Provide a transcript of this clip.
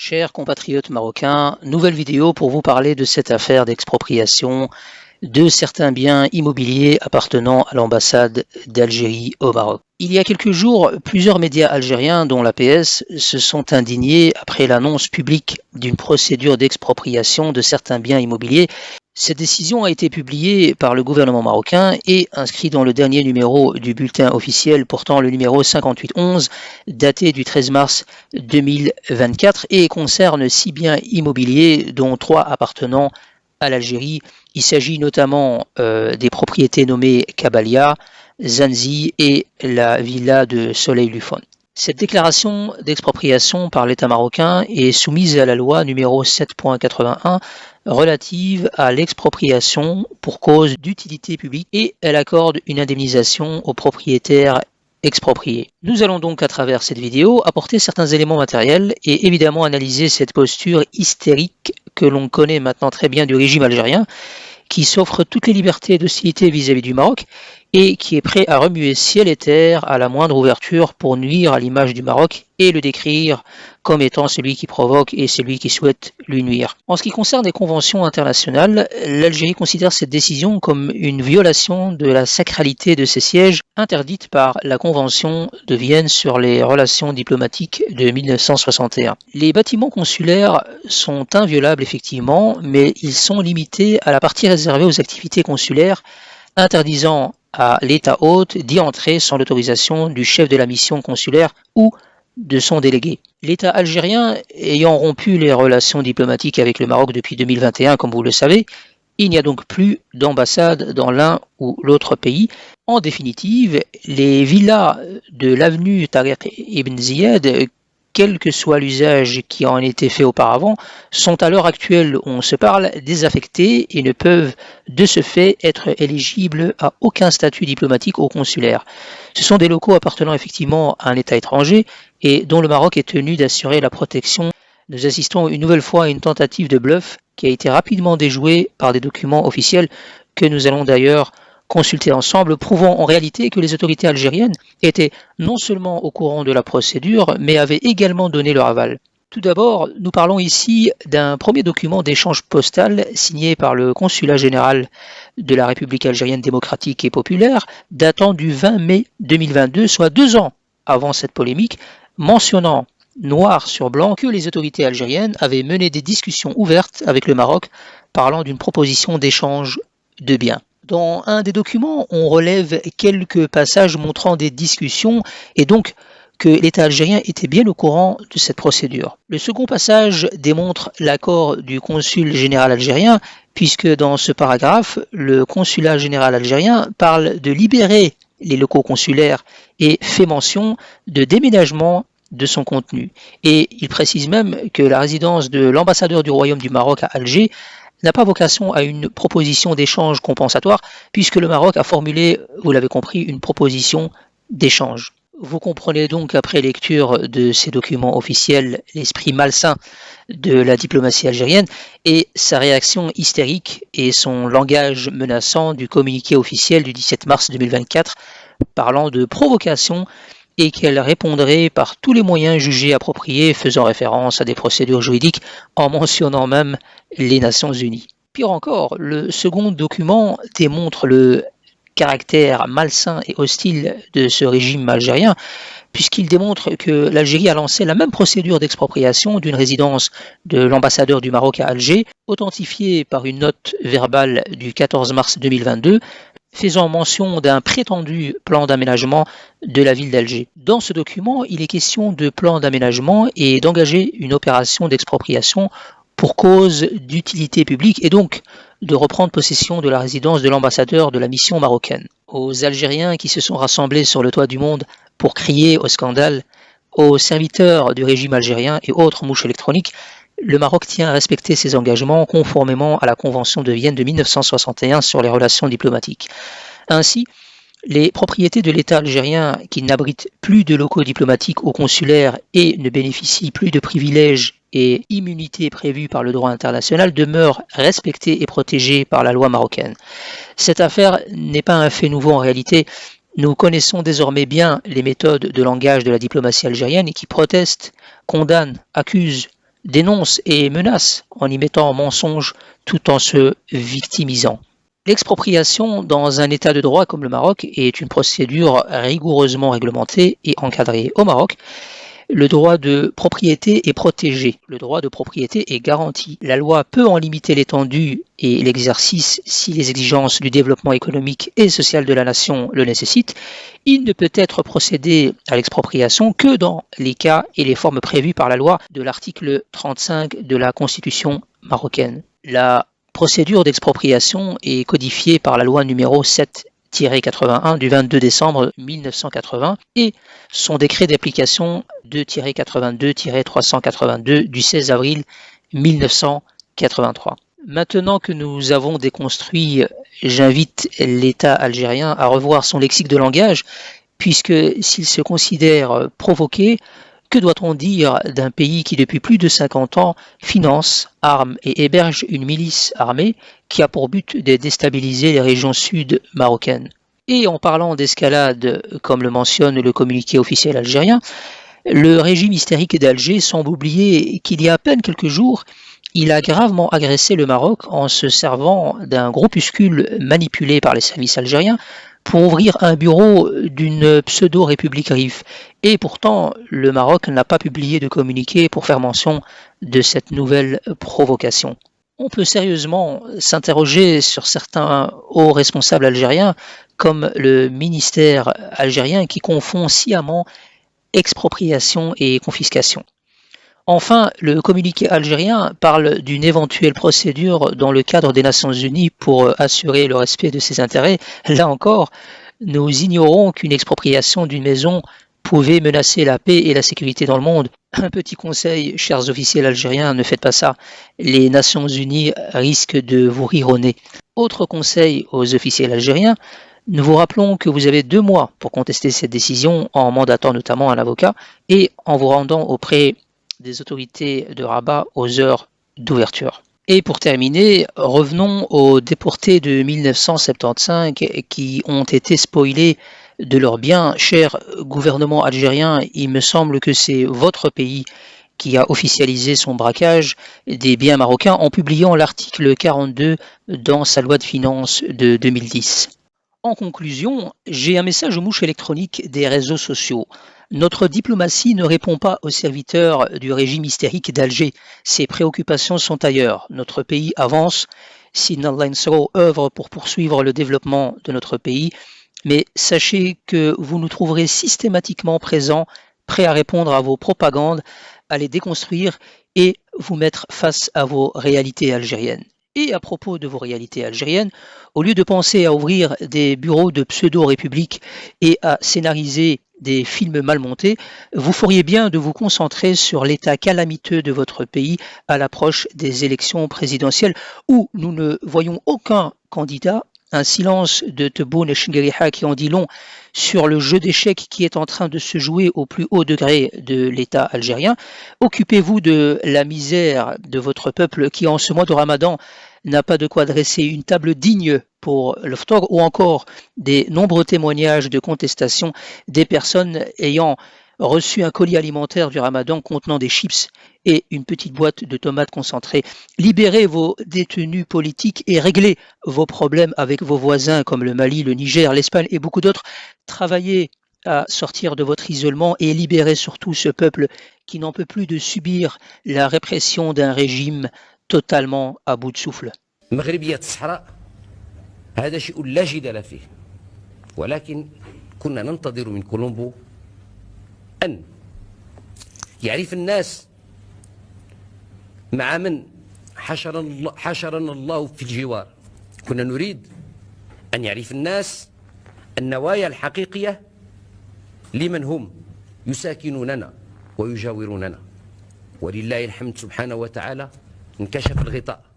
Chers compatriotes marocains, nouvelle vidéo pour vous parler de cette affaire d'expropriation de certains biens immobiliers appartenant à l'ambassade d'Algérie au Maroc. Il y a quelques jours, plusieurs médias algériens, dont l'APS, se sont indignés après l'annonce publique d'une procédure d'expropriation de certains biens immobiliers. Cette décision a été publiée par le gouvernement marocain et inscrite dans le dernier numéro du bulletin officiel portant le numéro 5811, daté du 13 mars 2024 et concerne 6 biens immobiliers, dont 3 appartenant à l'Algérie. Il s'agit notamment des propriétés nommées Kabalia, Zanzi et la villa de Soleil-Lufon. Cette déclaration d'expropriation par l'État marocain est soumise à la loi numéro 7.81 relative à l'expropriation pour cause d'utilité publique et elle accorde une indemnisation aux propriétaires expropriés. Nous allons donc à travers cette vidéo apporter certains éléments matériels et évidemment analyser cette posture hystérique que l'on connaît maintenant très bien du régime algérien qui s'offre toutes les libertés d'hostilité vis-à-vis du Maroc et qui est prêt à remuer ciel et terre à la moindre ouverture pour nuire à l'image du Maroc et le décrire comme étant celui qui provoque et celui qui souhaite lui nuire. En ce qui concerne les conventions internationales, l'Algérie considère cette décision comme une violation de la sacralité de ses sièges interdite par la Convention de Vienne sur les relations diplomatiques de 1961. Les bâtiments consulaires sont inviolables effectivement, mais ils sont limités à la partie réservée aux activités consulaires, interdisant à l'État hôte d'y entrer sans l'autorisation du chef de la mission consulaire ou de son délégué. L'État algérien ayant rompu les relations diplomatiques avec le Maroc depuis 2021, comme vous le savez, il n'y a donc plus d'ambassade dans l'un ou l'autre pays. En définitive, les villas de l'avenue Tariq Ibn Ziyad, quel que soit l'usage qui en a été fait auparavant, sont à l'heure actuelle où on se parle désaffectés et ne peuvent de ce fait être éligibles à aucun statut diplomatique ou consulaire. Ce sont des locaux appartenant effectivement à un État étranger et dont le Maroc est tenu d'assurer la protection. Nous assistons une nouvelle fois à une tentative de bluff qui a été rapidement déjouée par des documents officiels que nous allons d'ailleurs consulter ensemble, prouvant en réalité que les autorités algériennes étaient non seulement au courant de la procédure, mais avaient également donné leur aval. Tout d'abord, nous parlons ici d'un premier document d'échange postal signé par le consulat général de la République algérienne démocratique et populaire, datant du 20 mai 2022, soit 2 ans avant cette polémique, mentionnant noir sur blanc que les autorités algériennes avaient mené des discussions ouvertes avec le Maroc parlant d'une proposition d'échange de biens. Dans un des documents, on relève quelques passages montrant des discussions et donc que l'État algérien était bien au courant de cette procédure. Le second passage démontre l'accord du consul général algérien, puisque dans ce paragraphe, le consulat général algérien parle de libérer les locaux consulaires et fait mention de déménagement de son contenu. Et il précise même que la résidence de l'ambassadeur du Royaume du Maroc à Alger n'a pas vocation à une proposition d'échange compensatoire, puisque le Maroc a formulé, vous l'avez compris, une proposition d'échange. Vous comprenez donc, après lecture de ces documents officiels, l'esprit malsain de la diplomatie algérienne et sa réaction hystérique et son langage menaçant du communiqué officiel du 17 mars 2024 parlant de provocation et qu'elle répondrait par tous les moyens jugés appropriés, faisant référence à des procédures juridiques en mentionnant même les Nations Unies. Pire encore, le second document démontre le caractère malsain et hostile de ce régime algérien, puisqu'il démontre que l'Algérie a lancé la même procédure d'expropriation d'une résidence de l'ambassadeur du Maroc à Alger, authentifiée par une note verbale du 14 mars 2022, faisant mention d'un prétendu plan d'aménagement de la ville d'Alger. Dans ce document, il est question de plan d'aménagement et d'engager une opération d'expropriation pour cause d'utilité publique et donc de reprendre possession de la résidence de l'ambassadeur de la mission marocaine. Aux Algériens qui se sont rassemblés sur le toit du monde pour crier au scandale, aux serviteurs du régime algérien et autres mouches électroniques, le Maroc tient à respecter ses engagements conformément à la Convention de Vienne de 1961 sur les relations diplomatiques. Ainsi, les propriétés de l'État algérien qui n'abritent plus de locaux diplomatiques ou consulaires et ne bénéficient plus de privilèges et immunités prévues par le droit international demeurent respectées et protégées par la loi marocaine. Cette affaire n'est pas un fait nouveau en réalité. Nous connaissons désormais bien les méthodes de langage de la diplomatie algérienne qui proteste, condamne, accuse, dénonce et menace en y mettant en mensonge tout en se victimisant. L'expropriation dans un état de droit comme le Maroc est une procédure rigoureusement réglementée et encadrée. Au Maroc, le droit de propriété est protégé, le droit de propriété est garanti. La loi peut en limiter l'étendue et l'exercice si les exigences du développement économique et social de la nation le nécessitent. Il ne peut être procédé à l'expropriation que dans les cas et les formes prévues par la loi de l'article 35 de la Constitution marocaine. La procédure d'expropriation est codifiée par la loi numéro 7-81 du 22 décembre 1980 et son décret d'application 2-82-382 du 16 avril 1983. Maintenant que nous avons déconstruit, j'invite l'État algérien à revoir son lexique de langage, puisque s'il se considère provoqué, que doit-on dire d'un pays qui depuis plus de 50 ans finance, arme et héberge une milice armée qui a pour but de déstabiliser les régions sud marocaines? Et en parlant d'escalade, comme le mentionne le communiqué officiel algérien, le régime hystérique d'Alger semble oublier qu'il y a à peine quelques jours, il a gravement agressé le Maroc en se servant d'un groupuscule manipulé par les services algériens pour ouvrir un bureau d'une pseudo-république RIF. Et pourtant, le Maroc n'a pas publié de communiqué pour faire mention de cette nouvelle provocation. On peut sérieusement s'interroger sur certains hauts responsables algériens, comme le ministère algérien qui confond sciemment expropriation et confiscation. Enfin, le communiqué algérien parle d'une éventuelle procédure dans le cadre des Nations Unies pour assurer le respect de ses intérêts. Là encore, nous ignorons qu'une expropriation d'une maison pouvait menacer la paix et la sécurité dans le monde. Un petit conseil, chers officiels algériens, ne faites pas ça. Les Nations Unies risquent de vous rire au nez. Autre conseil aux officiels algériens, nous vous rappelons que vous avez 2 mois pour contester cette décision en mandatant notamment un avocat et en vous rendant auprès des autorités de Rabat aux heures d'ouverture. Et pour terminer, revenons aux déportés de 1975 qui ont été spoilés de leurs biens. Cher gouvernement algérien, il me semble que c'est votre pays qui a officialisé son braquage des biens marocains en publiant l'article 42 dans sa loi de finances de 2010. En conclusion, j'ai un message aux mouches électroniques des réseaux sociaux. Notre diplomatie ne répond pas aux serviteurs du régime hystérique d'Alger. Ses préoccupations sont ailleurs. Notre pays avance. Sidna Allah Nsro œuvre pour poursuivre le développement de notre pays. Mais sachez que vous nous trouverez systématiquement présents, prêts à répondre à vos propagandes, à les déconstruire et vous mettre face à vos réalités algériennes. Et à propos de vos réalités algériennes, au lieu de penser à ouvrir des bureaux de pseudo-république et à scénariser des films mal montés, vous feriez bien de vous concentrer sur l'état calamiteux de votre pays à l'approche des élections présidentielles où nous ne voyons aucun candidat, un silence de Tebboune et Chingueriha qui en dit long sur le jeu d'échecs qui est en train de se jouer au plus haut degré de l'État algérien. Occupez-vous de la misère de votre peuple qui, en ce mois de Ramadan, n'a pas de quoi dresser une table digne pour l'Iftar, ou encore des nombreux témoignages de contestation des personnes ayant reçu un colis alimentaire du Ramadan contenant des chips et une petite boîte de tomates concentrées. Libérez vos détenus politiques et réglez vos problèmes avec vos voisins comme le Mali, le Niger, l'Espagne et beaucoup d'autres. Travaillez à sortir de votre isolement et libérez surtout ce peuple qui n'en peut plus de subir la répression d'un régime totalement à bout de souffle. مغربية الصحراء هذا شيء لا جدال فيه، ولكن كنا ننتظر من كولومبو أن يعرف الناس مع من حشرنا الله في الجوار. كنا نريد أن يعرف الناس النوايا الحقيقية لمن هم يساكنوننا ويجاوروننا. ولله الحمد سبحانه وتعالى انكشف الغطاء.